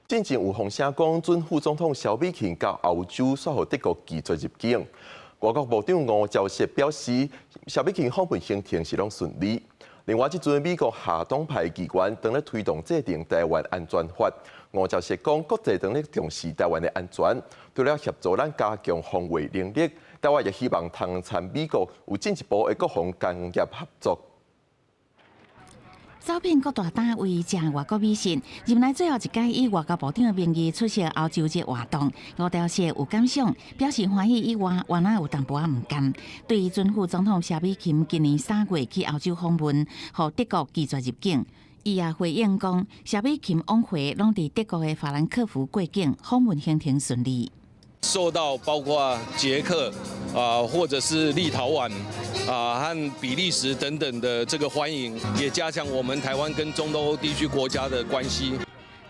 之前有风声讲，准副总统萧美琴到欧洲煞予德国拒绝入境。外交部长吴钊燮表示，萧美琴访问行程是拢顺利。另外，即阵美国下党派议员正咧推动制定台湾安全法。吴钊燮讲，国际正咧重视台湾的安全，除了协助咱加强防卫能力，台湾也希望通参美国有进一步的国防工业合作。招聘各大单位正外国美食，任内最后一届以外交部长的名义出席欧洲节活动。吴钊燮有感想，表示欢喜以外，原来有淡薄仔唔甘。对于准副总统萧美琴今年3月去欧洲访问，互德国拒绝入境，伊也回应讲，萧美琴往回拢伫德国的法兰克福过境，访问行程顺利。受到包括捷克或者是立陶宛和比利时等等的这个欢迎，也加强我们台湾跟中东欧地区国家的关系。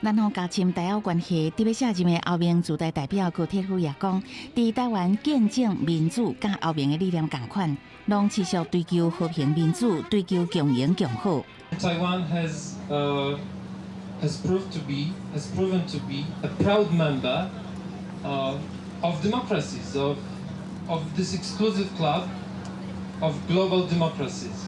咱方加深台欧关系，特别下任的欧盟驻台代表古铁夫也讲，伫台湾见证民主甲欧盟的力量共款，拢持续追求和平民主，追求共赢共好。Taiwan has proven to be a proud member of democracies, of this exclusive club of global democracies.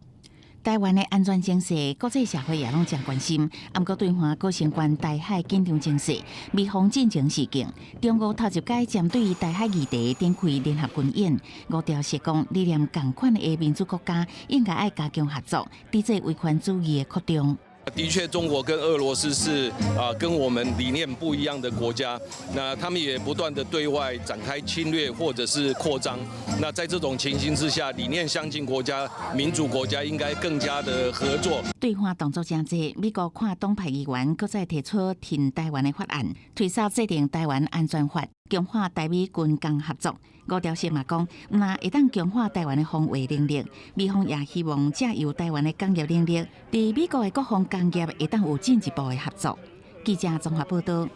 台湾的安全情势，国际社会也拢真关心。不过，对华各相关台海紧张情势，美方进程事件，中国头一届针对台海议题展开联合军演。吴钊燮讲，理念共款的民主国家应该爱加强合作，抵制威权主义的扩张。的确，中国跟俄罗斯是跟我们理念不一样的国家，那他们也不断的对外展开侵略或者是扩张。那在这种情形之下，理念相近国家、民主国家应该更加的合作。对华动作真济，美国看党派议员搁再提出挺台湾的法案，推扫制定台湾安全法，强化台美军工合作。吴钊燮嘛讲，那会当强化台湾的防卫能力，美方也希望借由台湾的工业能力，伫美国的国防工业会当有进一步的合作。记者综合报道。